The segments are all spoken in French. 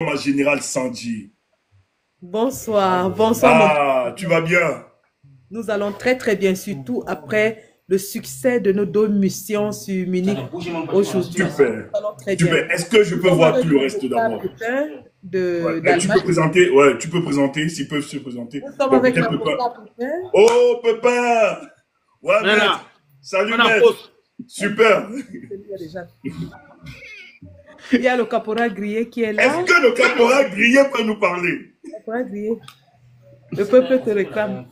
Ma générale Sandy. Bonsoir, bonsoir mon Ah, tu frère. vas bien? Nous allons très très bien, surtout après le succès de nos deux missions sur Munich aujourd'hui. Super. Nous allons très bien. Super. Est-ce que je Nous peux sommes voir avec tout le le reste avocat d'abord? Pépin Ouais. Tu peux d'Allemagne. présenter, ouais, tu peux présenter, s'ils peuvent se présenter. Nous sommes Bon, avec peut-être Pepin. l'avocat Pépin. Oh, Pepin! Ouais, On est là. maître. Salut, On est en maître. pause. Super. Il y a déjà. Il y a le caporal Grillé qui est Est-ce là. que le caporal Grillé peut nous parler? Caporal Grillé, le peuple te réclame.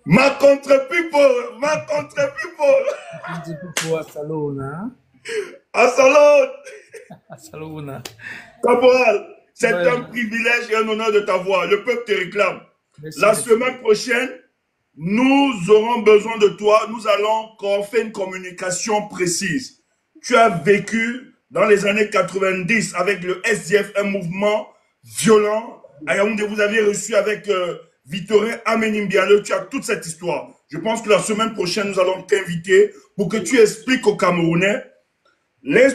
Ma contre people! Ma contre people! Pour Salona. À Salon! Salona. Caporal, c'est Ouais. un privilège et un honneur de t'avoir. Le peuple te réclame. Merci. La semaine prochaine, nous aurons besoin de toi. Nous allons qu'on fait une communication précise. Tu as vécu dans les années 90 avec le SDF, un mouvement violent. À Yaoundé, vous avez reçu avec Victorin Amenimbiale. Tu as toute cette histoire. Je pense que la semaine prochaine, nous allons t'inviter pour que tu expliques aux Camerounais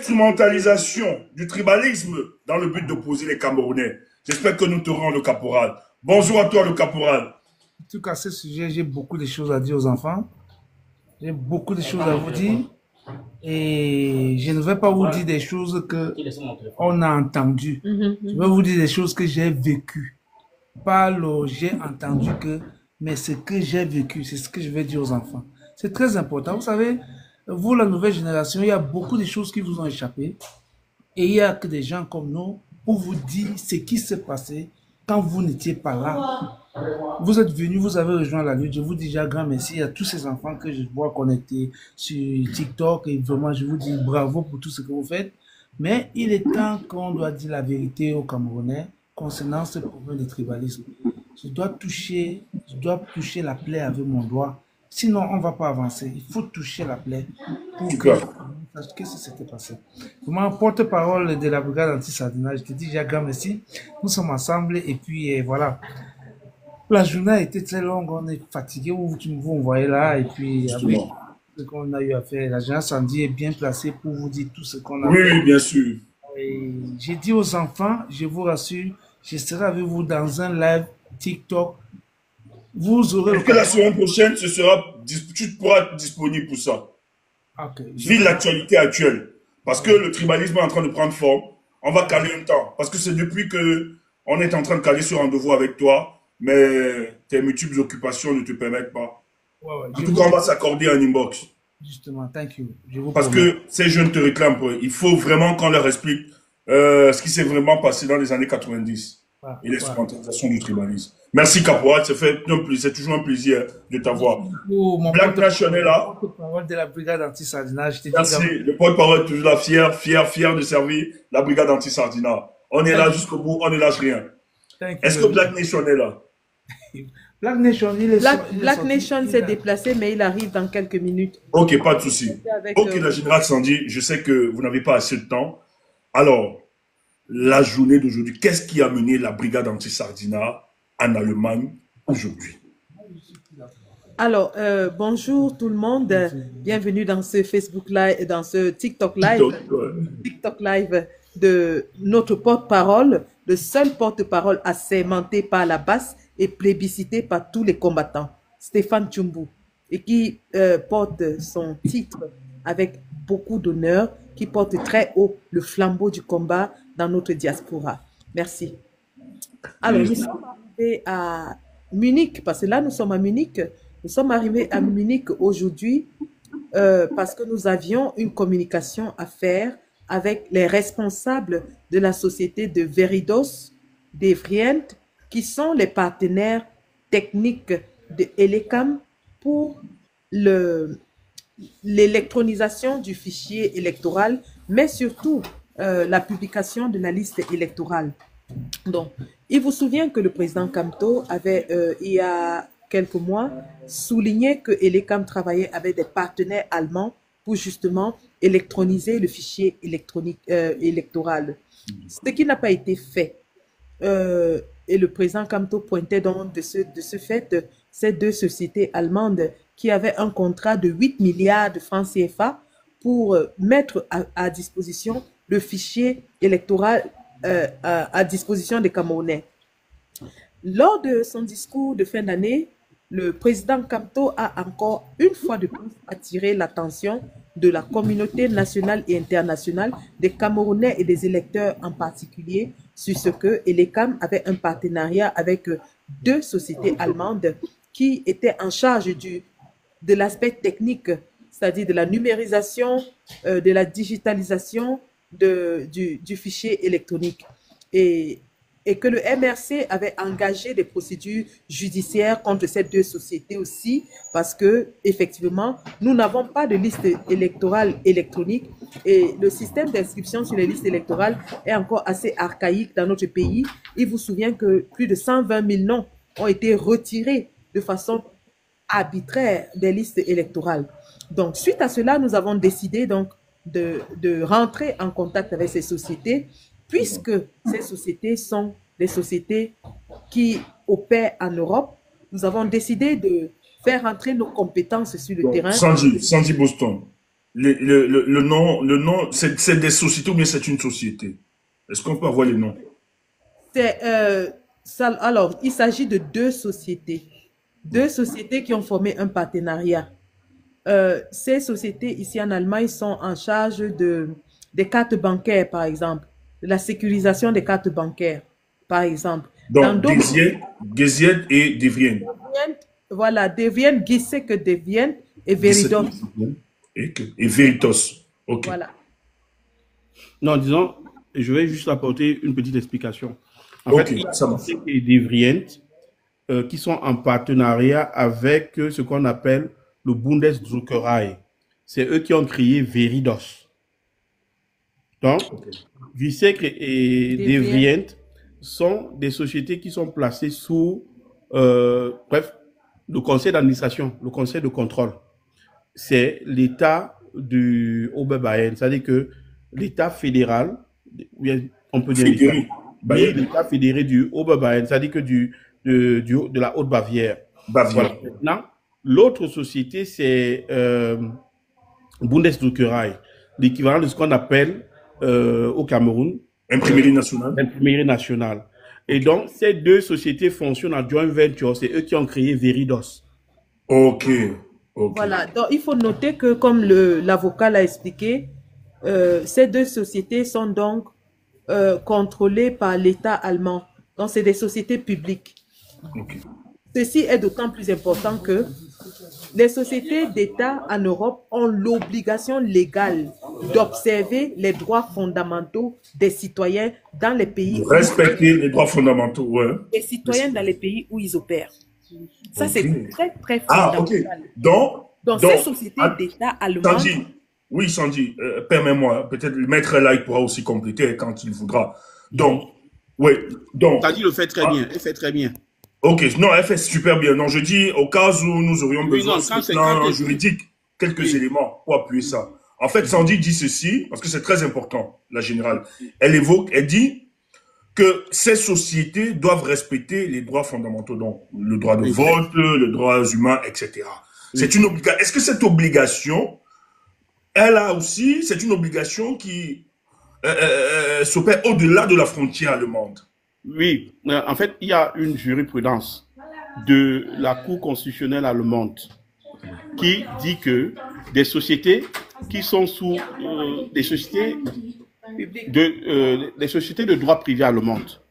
l'instrumentalisation du tribalisme dans le but d'opposer les Camerounais. J'espère que nous t'aurons le caporal. Bonjour à toi, le caporal. En tout cas, à ce sujet, j'ai beaucoup de choses à dire aux enfants. J'ai beaucoup de choses à vous dire. Et je ne vais pas vous dire des choses que on a entendues. Je vais vous dire des choses que j'ai vécues. Pas le j'ai entendu que, mais ce que j'ai vécu, c'est ce que je vais dire aux enfants. C'est très important. Vous savez, vous, la nouvelle génération, il y a beaucoup de choses qui vous ont échappé. Et il y a que des gens comme nous pour vous dire ce qui s'est passé quand vous n'étiez pas là. Vous êtes venus, vous avez rejoint la lutte. Je vous dis déjà grand merci à tous ces enfants que je vois connectés sur TikTok. Et vraiment, je vous dis bravo pour tout ce que vous faites. Mais il est temps qu'on doit dire la vérité aux Camerounais concernant ce problème de tribalisme. Je dois toucher la plaie avec mon doigt. Sinon, on ne va pas avancer. Il faut toucher la plaie pour que Super. sache qu'est-ce qui s'était passé. Comment porte-parole de la brigade anti-sardinage, je te dis déjà grand merci. Nous sommes ensemble et puis voilà. La journée a été très longue, on est fatigué, vous me voyez là, et puis avec Justement. ce qu'on a eu à faire, l'agent Sandy est bien placé pour vous dire tout ce qu'on a Oui, fait. oui, bien sûr. Et j'ai dit aux enfants, je vous rassure, je serai avec vous dans un live TikTok. Vous aurez Est-ce que la l'occasion. semaine prochaine, tu pourras être disponible pour ça? Ok, je Vu vais. l'actualité actuelle. Parce que le tribalisme est en train de prendre forme. On va caler un temps. Parce que c'est depuis que on est en train de caler ce rendez-vous avec toi, mais tes multiples occupations ne te permettent pas. Ouais, ouais, En tout cas, on va s'accorder un inbox. justement, thank you, je vous Parce promets. que ces jeunes te réclament. Il faut vraiment qu'on leur explique ce qui s'est vraiment passé dans les années 90 Voilà, et voilà. l'expérimentation du tribalisme. Merci Caporal, c'est toujours un plaisir de Merci t'avoir. beaucoup, mon Black Nation est là. porte-parole de la brigade anti-sardinage. Je te dis, Merci. Le porte-parole est toujours là, fier de servir la brigade anti-Sardina. On est là thank jusqu'au bout, on ne lâche rien. thank you Est-ce que very Black Nation est là? much. Black Nation, il est Black sorti. Nation s'est déplacé, mais il arrive dans quelques minutes. Ok, pas de souci. Avec, Ok, la générale Sandy, je sais que vous n'avez pas assez de temps. Alors, la journée d'aujourd'hui, qu'est-ce qui a mené la brigade anti-Sardina en Allemagne aujourd'hui? Alors, bonjour tout le monde. Bienvenue dans ce Facebook Live, dans ce TikTok Live. TikTok, ouais. TikTok Live de notre porte-parole, le seul porte-parole assermenté par la base et plébiscité par tous les combattants, Stéphane Tchumbu, et qui porte son titre avec beaucoup d'honneur, qui porte très haut le flambeau du combat dans notre diaspora. Merci. Alors, nous sommes arrivés à Munich, parce que là, nous sommes à Munich. Nous sommes arrivés à Munich aujourd'hui parce que nous avions une communication à faire avec les responsables de la société de Veridos, d'Evrient, qui sont les partenaires techniques de Elecam pour l'électronisation du fichier électoral, mais surtout la publication de la liste électorale. Donc, il vous souvient que le président Kamto avait, il y a quelques mois, souligné que Elecam travaillait avec des partenaires allemands pour justement électroniser le fichier électronique, électoral. Ce qui n'a pas été fait. Et le président Kamto pointait donc de ce fait ces deux sociétés allemandes qui avaient un contrat de 8 milliards de francs CFA pour mettre à disposition le fichier électoral à disposition des Camerounais. Lors de son discours de fin d'année, le président Kamto a encore une fois de plus attiré l'attention de la communauté nationale et internationale, des Camerounais et des électeurs en particulier, sur ce que Elecam avait un partenariat avec deux sociétés allemandes qui étaient en charge de l'aspect technique, c'est-à-dire de la numérisation, de la digitalisation du fichier électronique. Et que le MRC avait engagé des procédures judiciaires contre ces deux sociétés aussi, parce que effectivement, nous n'avons pas de liste électorale électronique et le système d'inscription sur les listes électorales est encore assez archaïque dans notre pays. Il vous souvient que plus de 120 000 noms ont été retirés de façon arbitraire des listes électorales. Donc, suite à cela, nous avons décidé donc de rentrer en contact avec ces sociétés, puisque ces sociétés sont des sociétés qui opèrent en Europe. Nous avons décidé de faire entrer nos compétences sur le terrain. Sandy Boston, le nom c'est des sociétés ou bien c'est une société? Est-ce qu'on peut avoir les noms? Alors, il s'agit de deux sociétés qui ont formé un partenariat. Ces sociétés ici en Allemagne sont en charge des cartes bancaires, par exemple, de la sécurisation des cartes bancaires, par exemple. Donc, Geziet et Devrient. Voilà, Devrient, Gisek, Devrient et Veridos. Et Veritos. OK. Voilà. Non, disons, je vais juste apporter une petite explication. En fait, il y a Gisek et Devrient qui sont en partenariat avec ce qu'on appelle le Bundesdruckerei. C'est eux qui ont créé Veridos. Donc, Gisek et Devrient sont des sociétés qui sont placées sous bref, le conseil d'administration, le conseil de contrôle. C'est l'État du Oberbayern, c'est-à-dire que l'État fédéral, on peut dire l'État fédéré du Oberbayern, c'est-à-dire que de la Haute-Bavière. Voilà. Maintenant, l'autre société, c'est Bundesdruckerei, l'équivalent de ce qu'on appelle au Cameroun Imprimerie nationale. Imprimerie nationale. Et donc, ces deux sociétés fonctionnent en joint venture. C'est eux qui ont créé Veridos. OK. Voilà. Donc, il faut noter que, comme l'avocat l'a expliqué, ces deux sociétés sont donc contrôlées par l'État allemand. Donc, c'est des sociétés publiques. OK. Ceci est d'autant plus important que les sociétés d'État en Europe ont l'obligation légale d'observer les droits fondamentaux des citoyens dans les pays. Respecter les droits fondamentaux, ouais. Des citoyens dans les pays où ils opèrent. Ça, c'est très, très fondamental. Donc, ces sociétés d'État allemandes... Oui, Sandy, permets-moi, peut-être le maître là, il pourra aussi compléter quand il voudra. Donc, oui, donc... Sandy le fait très bien, elle fait très bien. OK, non, elle fait super bien. Non, je dis, au cas où nous aurions besoin d'un juridique, quelques éléments pour appuyer ça. En fait, Sandy dit ceci, parce que c'est très important, la générale. Elle dit que ces sociétés doivent respecter les droits fondamentaux, donc le droit de vote, les droits humains, etc. C'est une obligation. Est-ce que cette obligation, c'est une obligation qui s'opère au-delà de la frontière allemande? Oui, en fait, il y a une jurisprudence de la Cour constitutionnelle allemande qui dit que des sociétés qui sont sous des sociétés de droit privé allemande,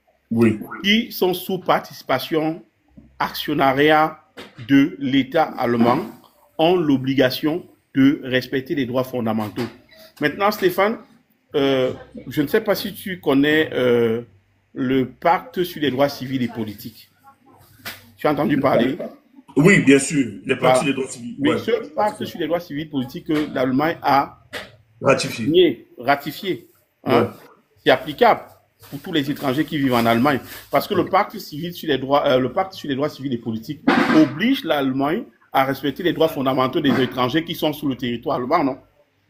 qui sont sous participation actionnariat de l'État allemand, ont l'obligation de respecter les droits fondamentaux. Maintenant, Stéphane, je ne sais pas si tu connais le pacte sur les droits civils et politiques. Tu as entendu parler? Oui, bien sûr, le pacte sur les droits civils. Oui, ce pacte sur les droits civils et politiques que l'Allemagne a ratifié. Hein, c'est applicable pour tous les étrangers qui vivent en Allemagne. Parce que le pacte sur les droits civils et politiques oblige l'Allemagne à respecter les droits fondamentaux des étrangers qui sont sur le territoire allemand, non?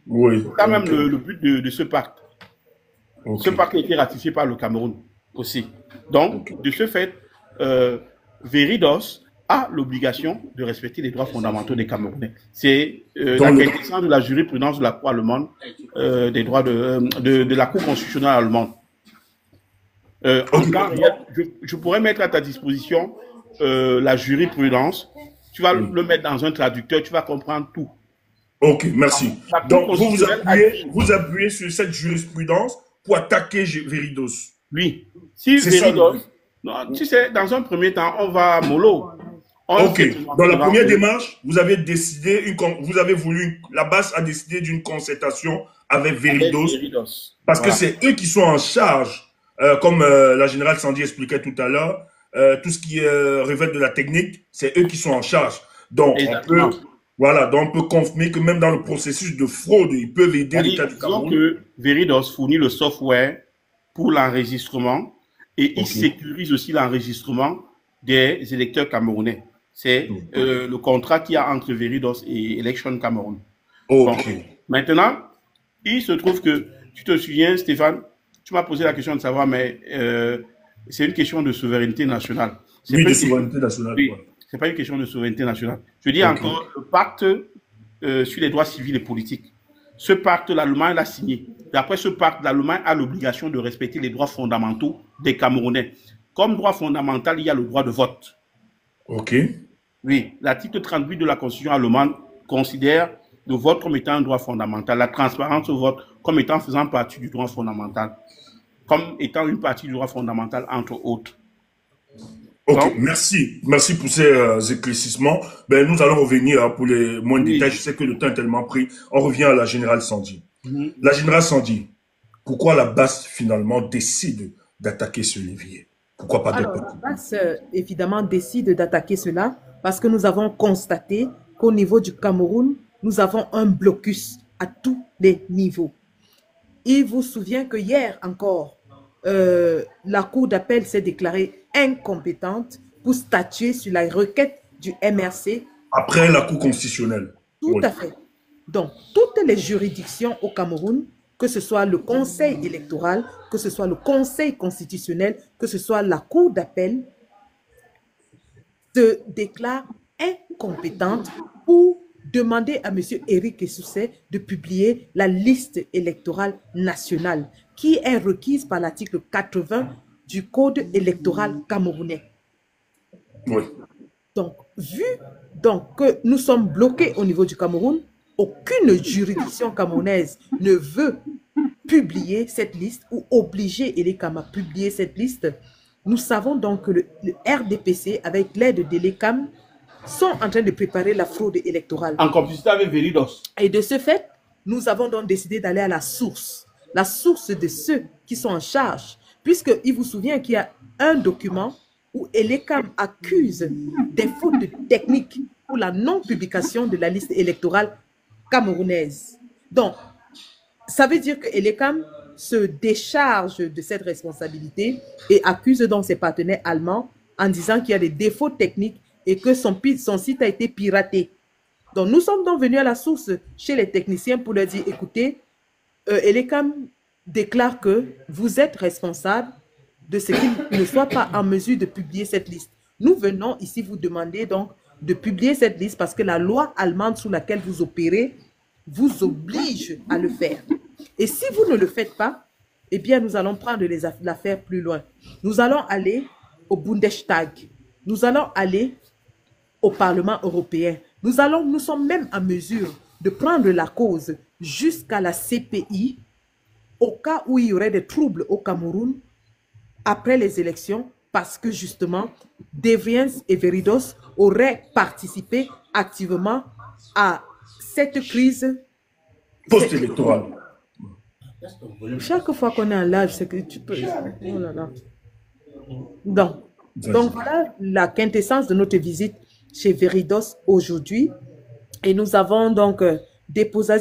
Oui. C'est quand même le but de ce pacte. Ce pacte a été ratifié par le Cameroun aussi. Donc, de ce fait, Veridos a l'obligation de respecter les droits fondamentaux des Camerounais. C'est la quintessence de la jurisprudence de la Cour allemande, des droits de la Cour constitutionnelle allemande. En temps réel, je pourrais mettre à ta disposition la jurisprudence. Tu vas le mettre dans un traducteur, tu vas comprendre tout. Ok, merci. Donc, vous appuyez sur cette jurisprudence pour attaquer Veridos. Oui. Si Veridos, non, tu sais, dans un premier temps, on va mollo. Ok. Dans la première démarche, vous avez décidé, la base a décidé d'une concertation avec Veridos. Parce que c'est eux qui sont en charge, comme la générale Sandy expliquait tout à l'heure, tout ce qui relève de la technique, c'est eux qui sont en charge. Donc, on peut confirmer que même dans le processus de fraude, ils peuvent aider l'État du Cameroun. Disons que Veridos fournit le software pour l'enregistrement et il sécurise aussi l'enregistrement des électeurs camerounais. C'est le contrat qu'il y a entre Veridos et Election Cameroun. Bon, maintenant, il se trouve que, tu te souviens, Stéphane, tu m'as posé la question de savoir, mais c'est une question de souveraineté nationale. Oui, de souveraineté nationale. Oui, c'est pas une question de souveraineté nationale. Je dis encore, le pacte sur les droits civils et politiques. Ce pacte, l'Allemagne l'a signé. D'après ce pacte, l'Allemagne a l'obligation de respecter les droits fondamentaux des Camerounais. Comme droit fondamental, il y a le droit de vote. Ok. Oui, l'article 38 de la Constitution allemande considère le vote comme étant un droit fondamental, la transparence au vote comme étant faisant partie du droit fondamental, comme étant une partie du droit fondamental, entre autres. Ok, donc, merci pour ces éclaircissements. Ben, nous allons revenir pour les moindres détails. Je sais que le temps est tellement pris. On revient à la générale Sandy. La générale Sandy, pourquoi la base finalement décide d'attaquer ce levier? Pourquoi pas d'autres? La base évidemment décide d'attaquer cela parce que nous avons constaté qu'au niveau du Cameroun, nous avons un blocus à tous les niveaux. Il vous souvient que hier encore, la Cour d'appel s'est déclarée incompétente pour statuer sur la requête du MRC. Après la Cour constitutionnelle. Tout à fait. Donc, toutes les juridictions au Cameroun, que ce soit le Conseil électoral, que ce soit le Conseil constitutionnel, que ce soit la Cour d'appel, se déclarent incompétentes pour demander à M. Éric Essousset de publier la liste électorale nationale qui est requise par l'article 80 du Code électoral camerounais. Oui. Donc, vu que nous sommes bloqués au niveau du Cameroun, aucune juridiction camerounaise ne veut publier cette liste ou obliger Elecam à publier cette liste. Nous savons donc que le RDPC, avec l'aide d'Elecam, sont en train de préparer la fraude électorale. En complicité avec Veridos. Et de ce fait, nous avons donc décidé d'aller à la source de ceux qui sont en charge, puisqu'il vous souvient qu'il y a un document où Elecam accuse des fautes techniques pour la non-publication de la liste électorale camerounaise. Donc, ça veut dire que Elecam se décharge de cette responsabilité et accuse donc ses partenaires allemands en disant qu'il y a des défauts techniques et que son site a été piraté. Donc, nous sommes donc venus à la source chez les techniciens pour leur dire, écoutez, Elecam déclare que vous êtes responsable de ce qu'il ne soit pas en mesure de publier cette liste. Nous venons ici vous demander donc de publier cette liste parce que la loi allemande sous laquelle vous opérez vous oblige à le faire. Et si vous ne le faites pas, eh bien, nous allons prendre l'affaire plus loin. Nous allons aller au Bundestag. Nous allons aller au Parlement européen. Nous sommes même en mesure de prendre la cause jusqu'à la CPI au cas où il y aurait des troubles au Cameroun après les élections parce que justement, Devriens et Veridos auraient participé activement à cette crise post-électorale. Chaque fois qu'on est en live, c'est que tu peux... Oh là là. Donc voilà la quintessence de notre visite chez Veridos aujourd'hui. Et nous avons donc déposé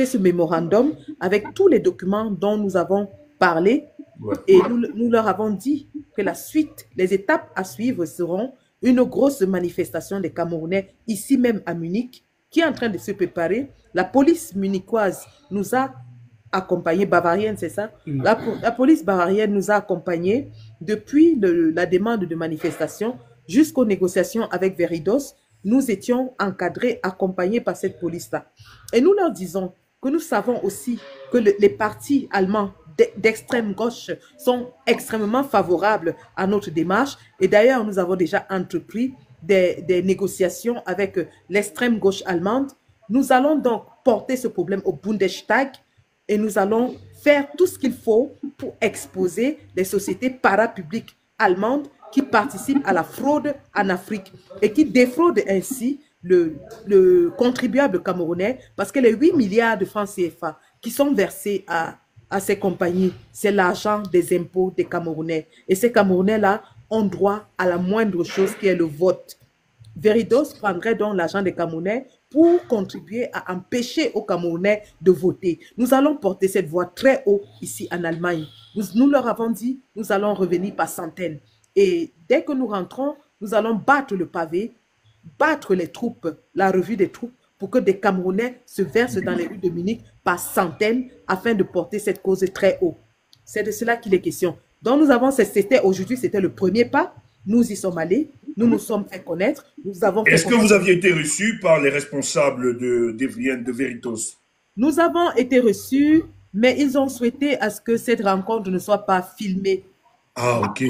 ce mémorandum avec tous les documents dont nous avons parlé. Ouais. Et nous leur avons dit que la suite, les étapes à suivre seront une grosse manifestation des Camerounais ici même à Munich qui est en train de se préparer. La police munichoise nous a accompagnés, bavarienne, c'est ça? La police bavarienne nous a accompagnés depuis la demande de manifestation jusqu'aux négociations avec Veridos. Nous étions encadrés, accompagnés par cette police-là. Et nous leur disons que nous savons aussi que les partis allemands d'extrême gauche sont extrêmement favorables à notre démarche. Et d'ailleurs, nous avons déjà entrepris des négociations avec l'extrême gauche allemande. Nous allons donc porter ce problème au Bundestag et nous allons faire tout ce qu'il faut pour exposer les sociétés parapubliques allemandes qui participent à la fraude en Afrique et qui défraudent ainsi le contribuable camerounais, parce que les 8 milliards de francs CFA qui sont versés à ces compagnies, c'est l'argent des impôts des Camerounais. Et ces Camerounais-là ont droit à la moindre chose qui est le vote. Veridos prendrait donc l'argent des Camerounais pour contribuer à empêcher aux Camerounais de voter. Nous allons porter cette voix très haut ici en Allemagne. Nous leur avons dit, nous allons revenir par centaines. Et dès que nous rentrons, nous allons battre le pavé, battre les troupes, la revue des troupes, pour que des Camerounais se versent dans les rues de Munich par centaines afin de porter cette cause très haut. C'est de cela qu'il est question. Donc nous avons, aujourd'hui, c'était le premier pas. Nous y sommes allés, nous nous sommes fait connaître. Est-ce que vous aviez été reçu par les responsables de Veritos? Nous avons été reçus, mais ils ont souhaité à ce que cette rencontre ne soit pas filmée. Ah, ok.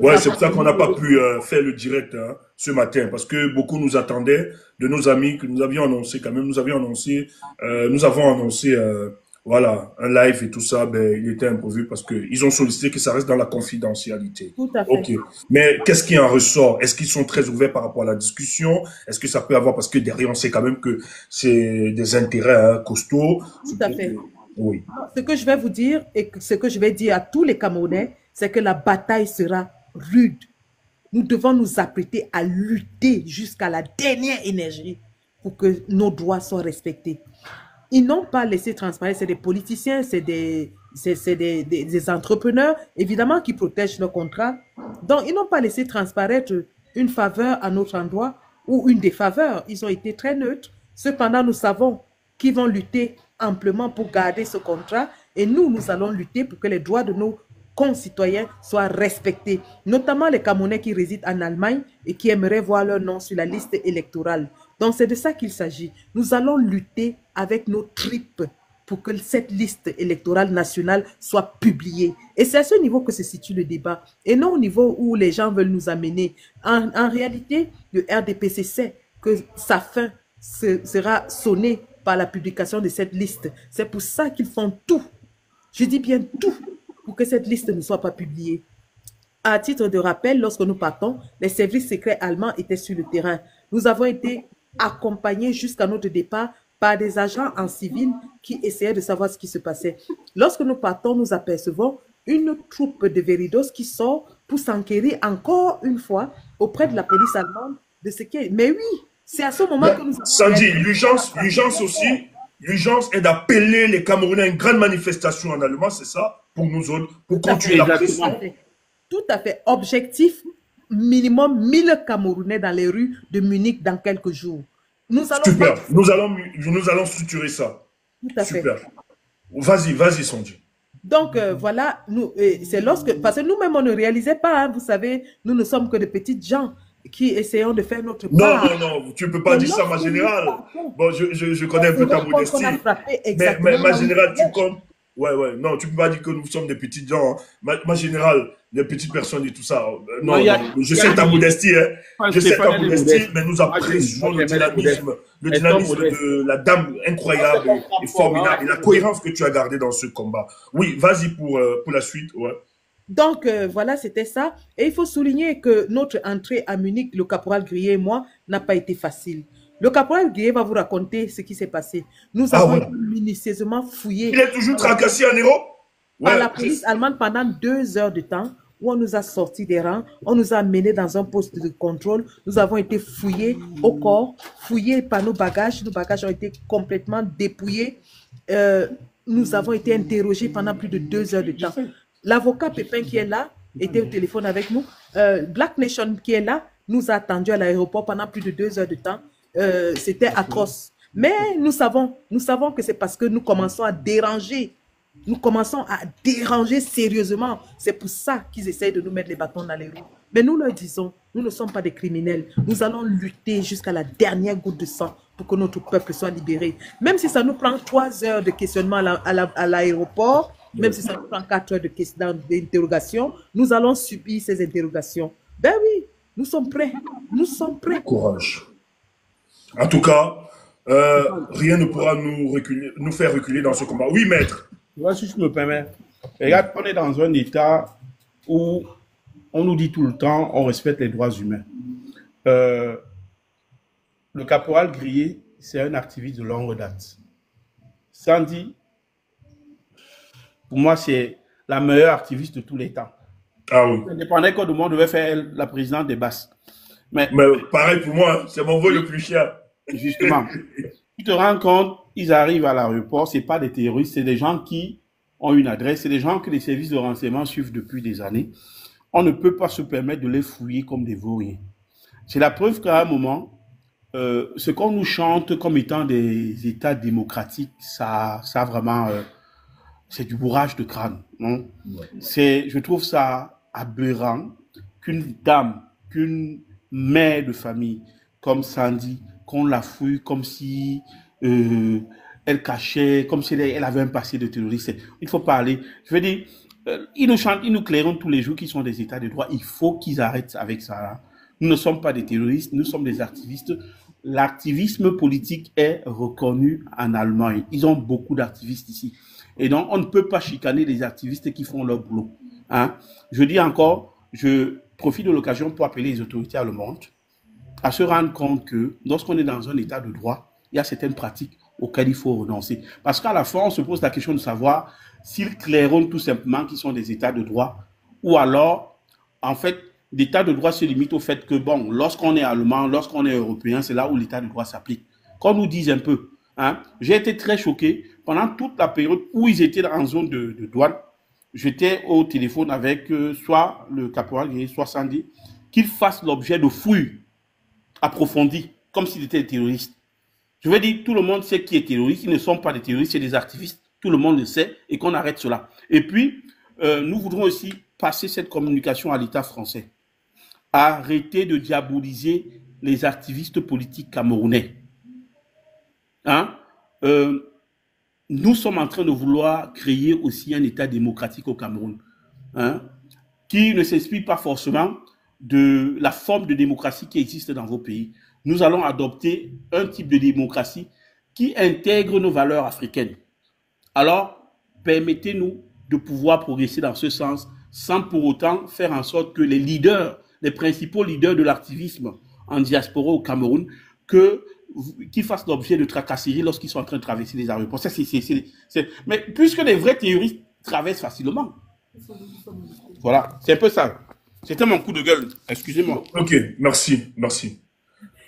Ouais, c'est pour ça qu'on n'a pas pu faire le direct ce matin, parce que beaucoup nous attendaient, de nos amis que nous avions annoncé quand même, nous avons annoncé voilà, un live et tout ça, ben, il était imprévu parce qu'ils ont sollicité que ça reste dans la confidentialité. Tout à fait. Ok. Mais qu'est-ce qui en ressort? Est-ce qu'ils sont très ouverts par rapport à la discussion? Est-ce que ça peut avoir, parce que derrière, on sait quand même que c'est des intérêts costauds. Tout à fait. Oui. Ce que je vais vous dire et ce que je vais dire à tous les Camerounais, c'est que la bataille sera rude. Nous devons nous apprêter à lutter jusqu'à la dernière énergie pour que nos droits soient respectés. Ils n'ont pas laissé transparaître, c'est des politiciens, c'est des entrepreneurs, évidemment, qui protègent nos contrats. Donc, ils n'ont pas laissé transparaître une faveur à notre endroit ou une défaveur. Ils ont été très neutres. Cependant, nous savons qu'ils vont lutter amplement pour garder ce contrat et nous allons lutter pour que les droits de nos concitoyens soient respectés, notamment les Camerounais qui résident en Allemagne et qui aimeraient voir leur nom sur la liste électorale. Donc, c'est de ça qu'il s'agit. Nous allons lutter avec nos tripes pour que cette liste électorale nationale soit publiée. Et c'est à ce niveau que se situe le débat, et non au niveau où les gens veulent nous amener. En réalité, le RDPC sait que sa fin sera sonnée par la publication de cette liste. C'est pour ça qu'ils font tout, je dis bien tout, pour que cette liste ne soit pas publiée. À titre de rappel, lorsque nous partons, les services secrets allemands étaient sur le terrain. Nous avons été accompagnés jusqu'à notre départ par des agents en civil qui essayaient de savoir ce qui se passait. Lorsque nous partons, nous apercevons une troupe de Veridos qui sort pour s'enquérir encore une fois auprès de la police allemande de ce qui est. Mais oui, c'est à ce moment que nous avons... Sandy, l'urgence aussi, l'urgence est d'appeler les Camerounais à une grande manifestation en Allemagne, c'est ça? Pour nous autres, pour continuer la pression. Tout à fait. Objectif, minimum 1000 Camerounais dans les rues de Munich dans quelques jours. Super. Nous allons structurer ça. Tout à fait. Super. Vas-y, Sandy. Donc, voilà, c'est parce que nous-mêmes, on ne réalisait pas, hein, vous savez, nous ne sommes que de petites gens qui essayons de faire notre part. Non, tu ne peux pas dire ça, ma générale. Bon, je connais un peu ta modestie. Mais ma générale, tu comptes. Ouais, non, tu peux pas dire que nous sommes des petites gens. Hein. Ma générale, des petites personnes et tout ça. Non, je sais ta modestie, hein. Je sais ta modestie, mais nous apprécions le dynamisme de la dame incroyable et formidable et la cohérence que tu as gardée dans ce combat. Oui, vas-y pour la suite, ouais. Donc, voilà, c'était ça. Et il faut souligner que notre entrée à Munich, le caporal Grillet et moi, n'a pas été facile. Le caporal Grillet va vous raconter ce qui s'est passé. Nous avons minutieusement fouillé. Il est toujours tracassé en Europe? Ouais, à la police allemande pendant 2 heures de temps, où on nous a sortis des rangs, on nous a menés dans un poste de contrôle. Nous avons été fouillés au corps, fouillés par nos bagages. Nos bagages ont été complètement dépouillés. Nous avons été interrogés pendant plus de 2 heures de temps. L'avocat Pépin qui est là était au téléphone avec nous. Black Nation qui est là nous a attendus à l'aéroport pendant plus de 2 heures de temps. C'était atroce. Mais nous savons que c'est parce que nous commençons à déranger. Nous commençons à déranger sérieusement. C'est pour ça qu'ils essayent de nous mettre les bâtons dans les roues. Mais nous leur disons, nous ne sommes pas des criminels. Nous allons lutter jusqu'à la dernière goutte de sang pour que notre peuple soit libéré. Même si ça nous prend 3 heures de questionnement à l'aéroport, Même si ça nous prend 4 heures d'interrogation, nous allons subir ces interrogations. Ben oui, nous sommes prêts. Nous sommes prêts. Courage. En tout cas, rien ne pourra nous faire reculer dans ce combat. Oui, maître. Si je me permets. Regarde, on est dans un état où on nous dit tout le temps, on respecte les droits humains. Le caporal Grillé, c'est un activiste de longue date. Sandy, pour moi, c'est la meilleure activiste de tous les temps. Ah oui. Indépendant que monde devait faire la présidente des Basses. Mais pareil pour moi, c'est mon vol le plus cher. Justement. Tu te rends compte, ils arrivent à l'aéroport, c'est pas des terroristes, c'est des gens qui ont une adresse, c'est des gens que les services de renseignement suivent depuis des années. On ne peut pas se permettre de les fouiller comme des vauriens. C'est la preuve qu'à un moment, ce qu'on nous chante comme étant des États démocratiques, ça vraiment, c'est du bourrage de crâne. Non? Je trouve ça aberrant qu'une dame, qu'une mère de famille comme Sandy, qu'on la fouille comme si elle cachait, comme si elle avait un passé de terroriste. Il faut parler. Je veux dire, ils nous chantent, ils nous claironnent tous les jours qu'ils sont des États de droit. Il faut qu'ils arrêtent avec ça. Nous ne sommes pas des terroristes, nous sommes des activistes. L'activisme politique est reconnu en Allemagne. Ils ont beaucoup d'activistes ici. Et donc, on ne peut pas chicaner les activistes qui font leur boulot. Hein? Je dis encore, je profite de l'occasion pour appeler les autorités allemandes à se rendre compte que lorsqu'on est dans un état de droit, il y a certaines pratiques auxquelles il faut renoncer. Parce qu'à la fin, on se pose la question de savoir s'ils claironnent tout simplement qu'ils sont des états de droit ou alors, en fait, l'état de droit se limite au fait que, bon, lorsqu'on est allemand, lorsqu'on est européen, c'est là où l'état de droit s'applique. Qu'on nous dise un peu. Hein, j'ai été très choqué pendant toute la période où ils étaient en zone de douane. J'étais au téléphone avec soit le caporal, soit Sandy, qu'ils fassent l'objet de fouilles approfondies, comme s'ils étaient des terroristes. Je veux dire, tout le monde sait qui est terroriste. Ils ne sont pas des terroristes, c'est des activistes. Tout le monde le sait et qu'on arrête cela. Et puis, nous voudrons aussi passer cette communication à l'État français. Arrêtez de diaboliser les activistes politiques camerounais. Hein? Nous sommes en train de vouloir créer aussi un État démocratique au Cameroun, hein? Qui ne s'inspire pas forcément de la forme de démocratie qui existe dans vos pays. Nous allons adopter un type de démocratie qui intègre nos valeurs africaines. Alors, permettez-nous de pouvoir progresser dans ce sens sans pour autant faire en sorte que les leaders, les principaux leaders de l'activisme en diaspora au Cameroun, qui fassent l'objet de tracasseries lorsqu'ils sont en train de traverser les aéroports. Mais puisque les vrais terroristes traversent facilement. Voilà, c'est un peu ça. C'était mon coup de gueule. Excusez-moi. Ok, merci. Non,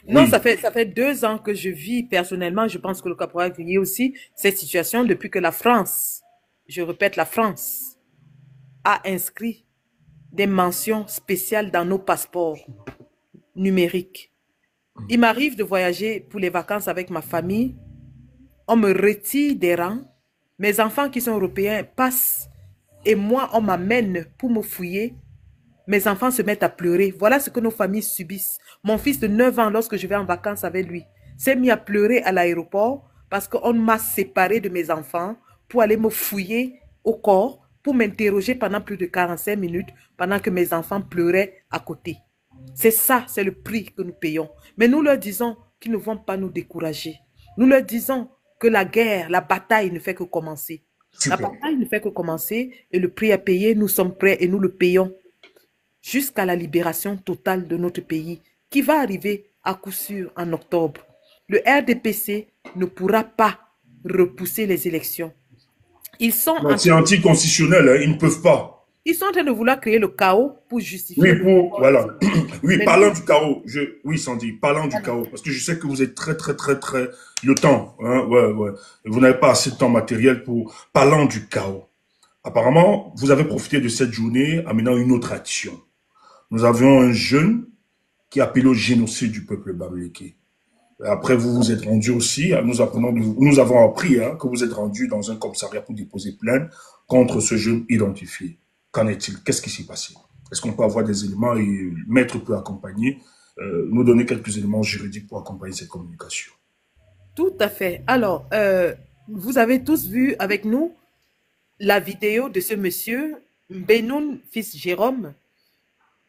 Oui. ça fait 2 ans que je vis personnellement, je pense que le caporal Grillé aussi, cette situation depuis que la France, je répète, la France a inscrit des mentions spéciales dans nos passeports numériques. Il m'arrive de voyager pour les vacances avec ma famille. On me retire des rangs. Mes enfants qui sont européens passent et moi, on m'amène pour me fouiller. Mes enfants se mettent à pleurer. Voilà ce que nos familles subissent. Mon fils de 9 ans, lorsque je vais en vacances avec lui, s'est mis à pleurer à l'aéroport parce qu'on m'a séparé de mes enfants pour aller me fouiller au corps, pour m'interroger pendant plus de 45 minutes pendant que mes enfants pleuraient à côté. C'est ça, c'est le prix que nous payons. Mais nous leur disons qu'ils ne vont pas nous décourager. Nous leur disons que la guerre, la bataille ne fait que commencer. Super. La bataille ne fait que commencer et le prix à payer, nous sommes prêts et nous le payons jusqu'à la libération totale de notre pays qui va arriver à coup sûr en octobre. Le RDPC ne pourra pas repousser les élections. Ils sont, C'est anticonstitutionnel, hein, ils ne peuvent pas. Ils sont en train de vouloir créer le chaos pour justifier. Oui, voilà. Oui, parlant du chaos, oui, Sandy, parlant du chaos, parce que je sais que vous êtes très, le temps, hein, ouais. Vous n'avez pas assez de temps matériel pour, parlant du chaos. Apparemment, vous avez profité de cette journée en menant une autre action. Nous avions un jeune qui appelait au génocide du peuple bamileke. Après, vous vous êtes rendu aussi, nous avons appris hein, que vous êtes rendu dans un commissariat pour déposer plainte contre ce jeune identifié. Qu'en est-il? Qu'est-ce qui s'est passé? Est-ce qu'on peut avoir des éléments et le maître peut accompagner, nous donner quelques éléments juridiques pour accompagner cette communication? Tout à fait. Alors, vous avez tous vu avec nous la vidéo de ce monsieur, Benoun, fils Jérôme,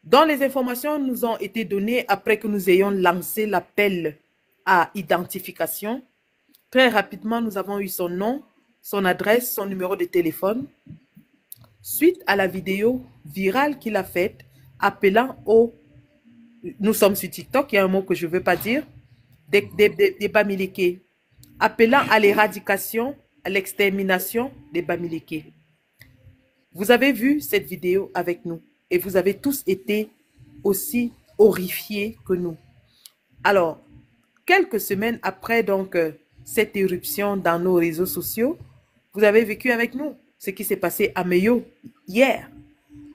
dont les informations nous ont été données après que nous ayons lancé l'appel à identification. Très rapidement, nous avons eu son nom, son adresse, son numéro de téléphone. Suite à la vidéo virale qu'il a faite, appelant au... Nous sommes sur TikTok, il y a un mot que je ne veux pas dire, des Bamileke, appelant à l'éradication, à l'extermination des Bamileke. Vous avez vu cette vidéo avec nous et vous avez tous été aussi horrifiés que nous. Alors, quelques semaines après donc cette éruption dans nos réseaux sociaux, vous avez vécu avec nous ce qui s'est passé à Meyo hier,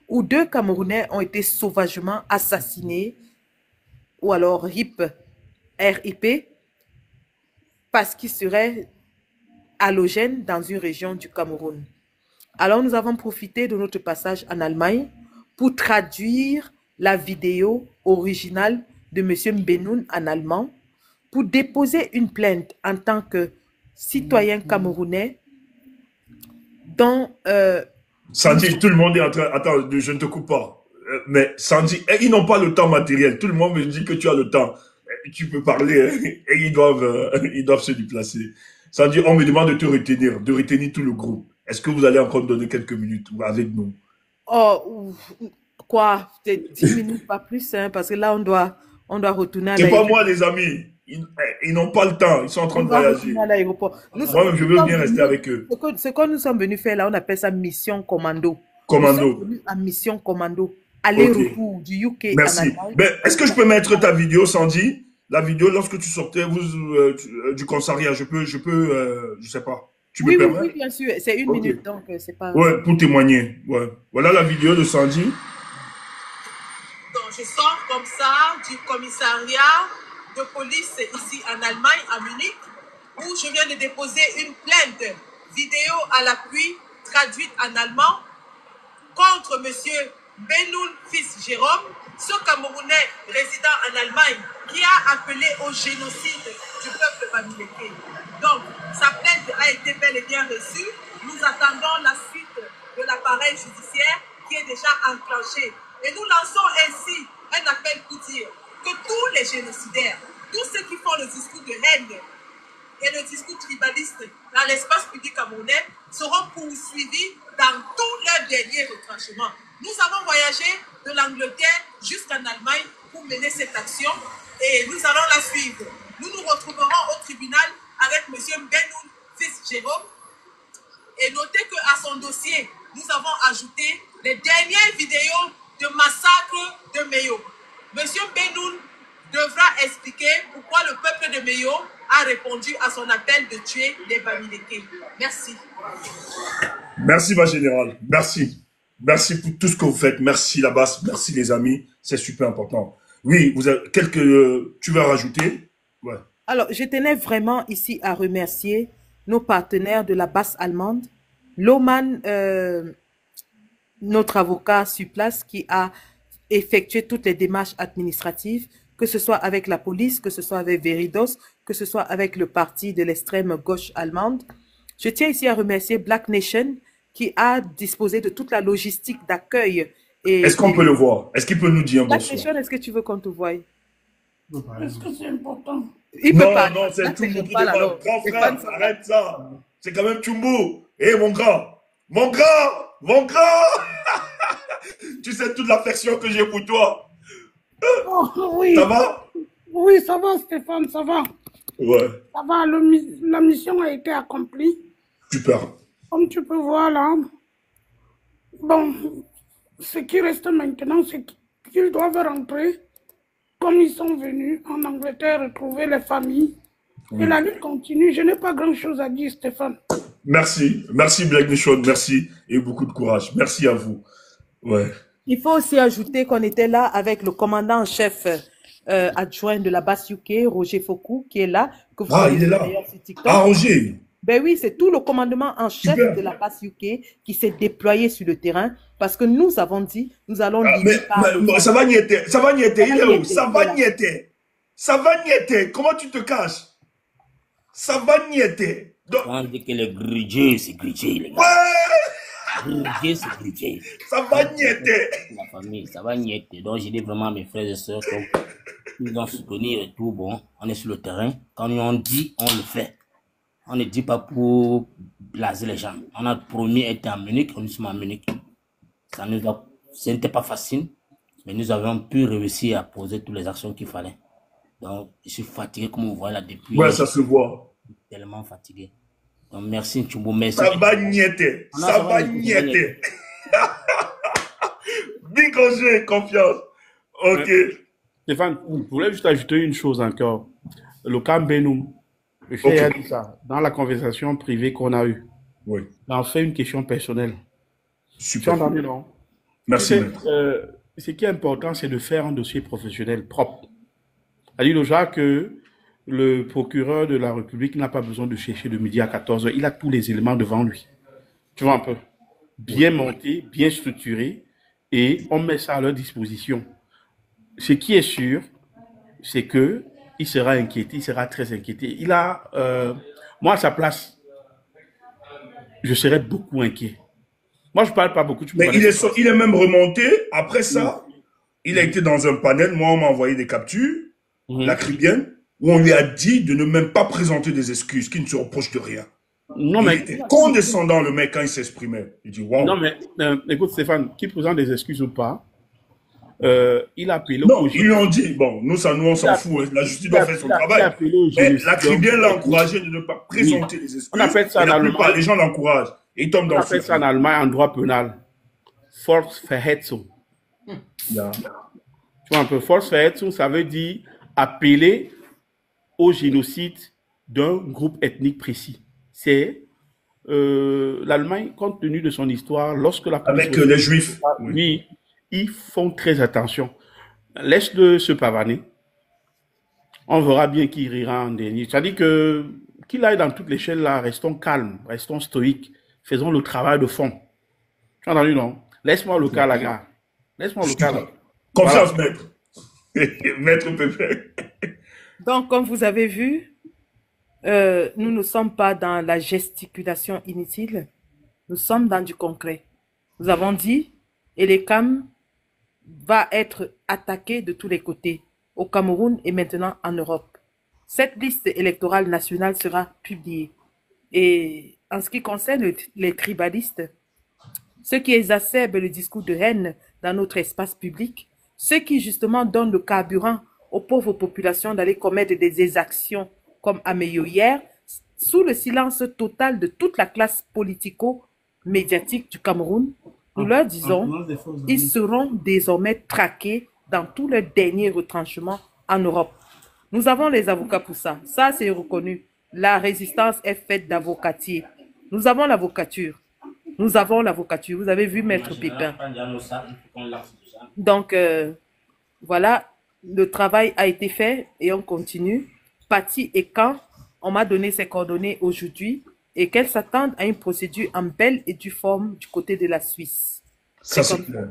où 2 Camerounais ont été sauvagement assassinés, ou alors RIP, parce qu'ils seraient halogènes dans une région du Cameroun. Alors nous avons profité de notre passage en Allemagne pour traduire la vidéo originale de M. Benoun en allemand, pour déposer une plainte en tant que citoyen camerounais dont... Sandy, tout le monde est en train... Attends, je ne te coupe pas. Mais Sandy, ils n'ont pas le temps matériel. Tout le monde me dit que tu as le temps. Tu peux parler et ils doivent se déplacer. Sandy, on me demande de te retenir, de retenir tout le groupe. Est-ce que vous allez encore donner quelques minutes avec nous? Oh, quoi? 10 minutes, pas plus, hein, parce que là, on doit retourner à l'aéroport. C'est pas moi, l'aéroport. les amis. Ils n'ont pas le temps. Ils sont en train de voyager. Moi, je veux bien rester avec eux. Ce que nous sommes venus faire là, on appelle ça mission commando. Commando. Nous sommes venus en mission commando. Aller-retour du UK Merci. en Allemagne. Ben, est-ce que je peux mettre ta vidéo, Sandy? La vidéo, lorsque tu sortais du commissariat, je sais pas. Tu me permets? Oui, bien sûr. C'est 1 minute, donc c'est pas... Ouais, pour témoigner. Ouais. Voilà la vidéo de Sandy. Donc, je sors comme ça du commissariat de police ici en Allemagne, à Munich, où je viens de déposer une plainte vidéo à l'appui, traduite en allemand, contre monsieur Benoun, fils Jérôme, ce Camerounais résident en Allemagne qui a appelé au génocide du peuple bamileke. Donc, sa plainte a été bel et bien reçue. Nous attendons la suite de l'appareil judiciaire qui est déjà enclenché. Et nous lançons ainsi un appel pour dire que tous les génocidaires, tous ceux qui font le discours de haine et le discours tribaliste dans l'espace public camerounais seront poursuivis dans tous leurs derniers retranchements. Nous avons voyagé de l'Angleterre jusqu'en Allemagne pour mener cette action et nous allons la suivre. Nous nous retrouverons au tribunal avec M. Benoun, fils Jérôme. Et notez qu'à son dossier, nous avons ajouté les dernières vidéos de massacre de Meyo. M. Benoun devra expliquer pourquoi le peuple de Meyo a répondu à son appel de tuer les Bamileke. Merci. Merci, ma générale. Merci. Merci pour tout ce que vous faites. Merci, Labas. Merci, les amis. C'est super important. Oui, vous avez tu vas rajouter? Ouais. Alors, je tenais vraiment ici à remercier nos partenaires de la base allemande, Lohmann, notre avocat sur place qui a effectué toutes les démarches administratives, que ce soit avec la police, que ce soit avec Veridos, que ce soit avec le parti de l'extrême gauche allemande. Je tiens ici à remercier Black Nation qui a disposé de toute la logistique d'accueil. Est-ce qu'on peut le voir? Est-ce qu'il peut nous dire Black bonsoir? Nation, est-ce que tu veux qu'on te voie? Est-ce que c'est important? Non, c'est Chumbo qui demande. Grand frère, arrête ça. C'est quand même Chumbo. Eh, mon grand. Mon grand. Tu sais toute l'affection que j'ai pour toi. Oh, oui. Ça va? Oui, ça va, Stéphane, ça va. Ouais. Ça va, la mission a été accomplie. Super. Comme tu peux voir là. Bon, ce qui reste maintenant, c'est qu'ils doivent rentrer comme ils sont venus en Angleterre retrouver les familles. Et la lutte continue. Je n'ai pas grand-chose à dire, Stéphane. Merci. Merci, Black Nation. Merci et beaucoup de courage. Merci à vous. Ouais. Il faut aussi ajouter qu'on était là avec le commandant en chef adjoint de la base UK, Roger Fokou, qui est là. Que vous il est là. sur TikTok. Ah, Roger. Ben oui, c'est tout le commandement en chef Super. de la base UK qui s'est déployé sur le terrain parce que nous avons dit, nous allons ça va Niété, il est où? Ça va Niété, comment tu te caches? Ça va Niété. On dit que le grudgé, c'est grudgé, les gars. Ouais. Dieu, c'est Dieu. Ça va niéter. La famille, ça va niéter. Donc, j'ai dit vraiment à mes frères et sœurs, ils doivent soutenir et tout. Bon, on est sur le terrain. Quand on dit, on le fait. On ne dit pas pour blaser les gens. On a promis d'être à Munich, on est à Munich. Ce n'était pas facile, mais nous avons pu réussir à poser toutes les actions qu'il fallait. Donc, je suis fatigué, comme vous voyez là, depuis. Ouais, ça se voit. Tellement fatigué. Donc, merci, Nchumbo. Merci. Ça va niéter. Ça va niéter. Big Roger, confiance. Ok. Stéphane, je voulais juste ajouter une chose encore. Le camp Benoum, je a dit ça dans la conversation privée qu'on a eue. Oui. On fait une question personnelle. Super. Tu as entendu, non? Merci. Ce qui est important, c'est de faire un dossier professionnel propre. C'est-à-dire déjà que le procureur de la République n'a pas besoin de chercher de midi à 14h. Il a tous les éléments devant lui. Tu vois un peu? Bien monté, bien structuré, et on met ça à leur disposition. Ce qui est sûr, c'est que il sera inquiété, il sera très inquiété. Il a, moi à sa place, je serais beaucoup inquiet. Moi, je parle pas beaucoup. Mais il est même remonté. Après ça, il a été dans un panel. Moi, on m'a envoyé des captures, la Cribienne, où on lui a dit de ne même pas présenter des excuses, qu'il ne se reproche de rien. Non, il mais était condescendant, le mec, quand il s'exprimait. Il dit, wow. Non, mais écoute, Stéphane, qu'il présente des excuses ou pas, il a appelé Non, ils lui ont dit, bon, nous, on s'en fout. Hein. La justice doit faire son travail. Mais la Cribienne l'a encouragé de ne pas présenter les excuses. On appelle ça la plupart des gens l'encouragent. Il tombe dans on appelle ça en Allemagne, en droit pénal. Volksverhetzung. Yeah. Tu vois un peu, Volksverhetzung, ça veut dire appeler au génocide d'un groupe ethnique précis. C'est l'Allemagne, compte tenu de son histoire, lorsque la police... Avec les Juifs. Oui, ils font très attention. Laisse-le se pavaner. On verra bien qui rira en dernier. C'est-à-dire que qu'il aille dans toute l'échelle là, restons calmes, restons stoïques, faisons le travail de fond. Tu as entendu, non? Laisse-moi le cas, la gare. Laisse-moi le cas, là. Confiance, voilà. Maître. Maître Pépé. Donc, comme vous avez vu, nous ne sommes pas dans la gesticulation inutile, nous sommes dans du concret. Nous avons dit, Elecam va être attaqué de tous les côtés, au Cameroun et maintenant en Europe. Cette liste électorale nationale sera publiée. Et en ce qui concerne les tribalistes, ceux qui exacerbent le discours de haine dans notre espace public, ceux qui justement donnent le carburant aux pauvres populations d'aller commettre des exactions comme Ameyo hier, sous le silence total de toute la classe politico-médiatique du Cameroun, nous leur disons, ils seront désormais traqués dans tous leurs derniers retranchements en Europe. Nous avons les avocats pour ça. Ça, c'est reconnu. La résistance est faite d'avocatiers. Nous avons l'avocature. Nous avons l'avocature. Vous avez vu Maître Pépin. Donc, voilà, le travail a été fait et on continue. Paty et quand on m'a donné ses coordonnées aujourd'hui et qu'elles s'attendent à une procédure en belle et due forme du côté de la Suisse. Ça, c'est clair.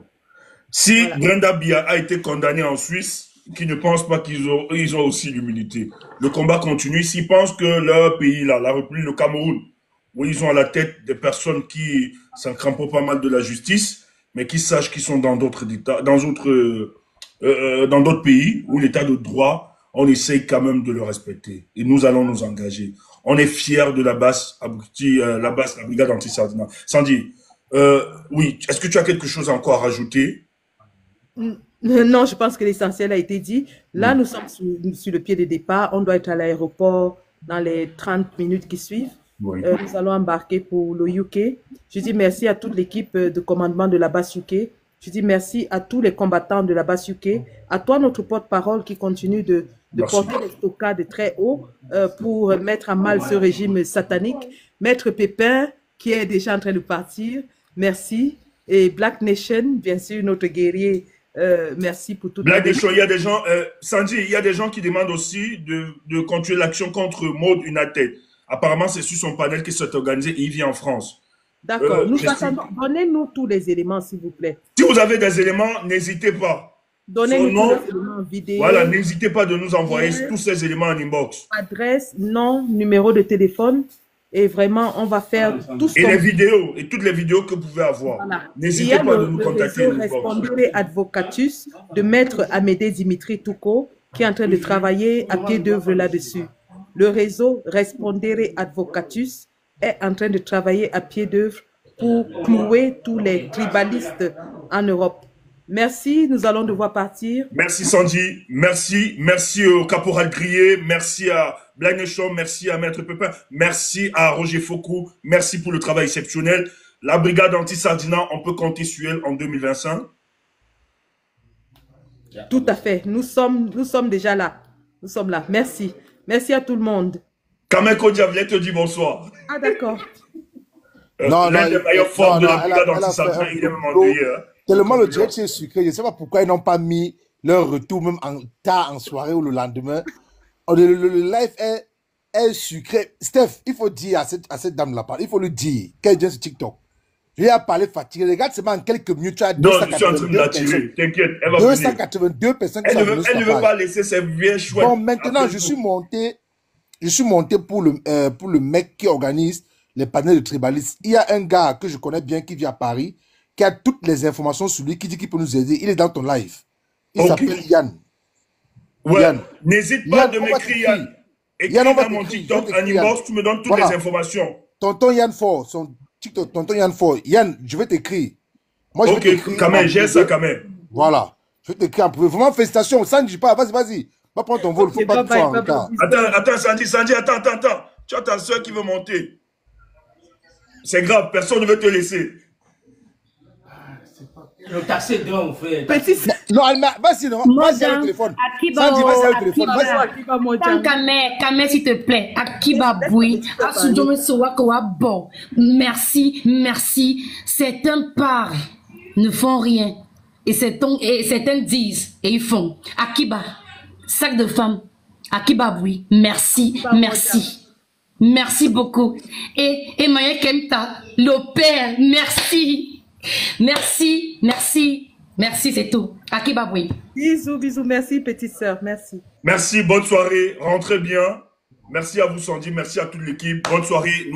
Si voilà. Brenda Bia a été condamnée en Suisse, qui ne pensent pas qu'ils ont aussi l'immunité. Le combat continue. S'ils pensent que leur pays, là, la République, le Cameroun, où ils ont à la tête des personnes qui s'en crampent pas mal de la justice, mais qui sachent qu'ils sont dans d'autres États, dans d'autres pays où l'état de droit, on essaye quand même de le respecter. Et nous allons nous engager. On est fiers de la BAS, la brigade anti-Sardina. Sandy, oui, est-ce que tu as quelque chose encore à rajouter? Non, je pense que l'essentiel a été dit. Là, nous sommes sur le pied de départ. On doit être à l'aéroport dans les 30 minutes qui suivent. Oui. Nous allons embarquer pour le UK. Je dis merci à toute l'équipe de commandement de la base UK. Je dis merci à tous les combattants de la base UK. À toi, notre porte-parole, qui continue de porter les stockades très haut pour mettre à mal ce régime satanique. Maître Pépin, qui est déjà en train de partir. Merci. Et Black Nation, bien sûr, notre guerrier. Merci pour tout. Black Nation, il y a des gens, Sandy, il y a des gens qui demandent aussi de continuer l'action contre Maud United. Apparemment, c'est sur son panel qui s'est organisé et il vient en France. D'accord. Donnez-nous tous les éléments, s'il vous plaît. Si vous avez des éléments, n'hésitez pas. Donnez-nous tous les éléments vidéo. Voilà, n'hésitez pas de nous envoyer tous ces éléments en inbox. Adresse, nom, numéro de téléphone Et vraiment, on va faire tout ce Et qu'on les vidéos, et toutes les vidéos que vous pouvez avoir. Voilà. N'hésitez pas de nous le contacter. réseau Respondere Advocatus de Maître Amédée Dimitri Touko qui est en train de travailler à pied d'œuvre là-dessus. Le réseau Respondere Advocatus est en train de travailler à pied d'œuvre pour clouer tous les tribalistes en Europe. Merci, nous allons devoir partir. Merci Sandy, merci au caporal Grier, merci à Blagnechon, merci à Maître Pépin, merci à Roger Foucault, merci pour le travail exceptionnel. La brigade anti-Sardina, on peut compter sur elle en 2025. Tout à fait, nous sommes déjà là. Nous sommes là, merci. Merci à tout le monde. Kameko Diablé te dit bonsoir. Ah d'accord. L'un des mailleurs forts de la brigade anti-Sardina, il est même endeuillé. Tellement le direct est sucré, je ne sais pas pourquoi ils n'ont pas mis leur retour même tard en soirée ou le lendemain. Le live est sucré. Steph, il faut dire à cette dame-là, il faut lui dire qu'elle vient sur TikTok. Je lui ai parlé fatigué. Regarde seulement en quelques minutes, tu as 282 personnes. T'inquiète, elle va 282 personnes qui elle ne veut pas laisser ses vieilles chouettes. Bon, maintenant, je suis monté pour le mec qui organise les panels de tribalistes. Il y a un gars que je connais bien qui vit à Paris, qui a toutes les informations sur lui, qui dit qu'il peut nous aider. Il est dans ton live. Il s'appelle Yann. Ouais, Yann. N'hésite pas de m'écrire Yann. Écris dans mon TikTok, en inbox, tu me donnes toutes les informations. Tonton Yann Fort, son TikTok, Tonton Yann Fort. Yann, je vais t'écrire. Moi, je vais t'écrire. Quand même, j'ai ça quand même. Voilà. Je vais t'écrire en privé. Vraiment, félicitations. Sandy, pas. Vas-y. Va prendre ton vol. Faut pas que tu sois en retard. Attends, Sandy, attends. Tu as ta soeur qui veut monter. C'est grave, personne ne veut te laisser. Le taxi mon frère. Petit. Non, vas-y avec le téléphone. Sandy, vas-y avec le téléphone. Kamé, s'il te plaît. Akiba Boui. Asujome Sowakowa bon. Merci. Certains parlent, ne font rien. Et certains disent et ils font. Akiba, sac de femme. Akiba Boui. Merci. Merci beaucoup. Et Maya Kemta, le père, merci. Merci, c'est tout. Akiba Boui. Bisous, merci petite sœur, merci. Merci, bonne soirée, rentrez bien. Merci à vous Sandy, merci à toute l'équipe, bonne soirée.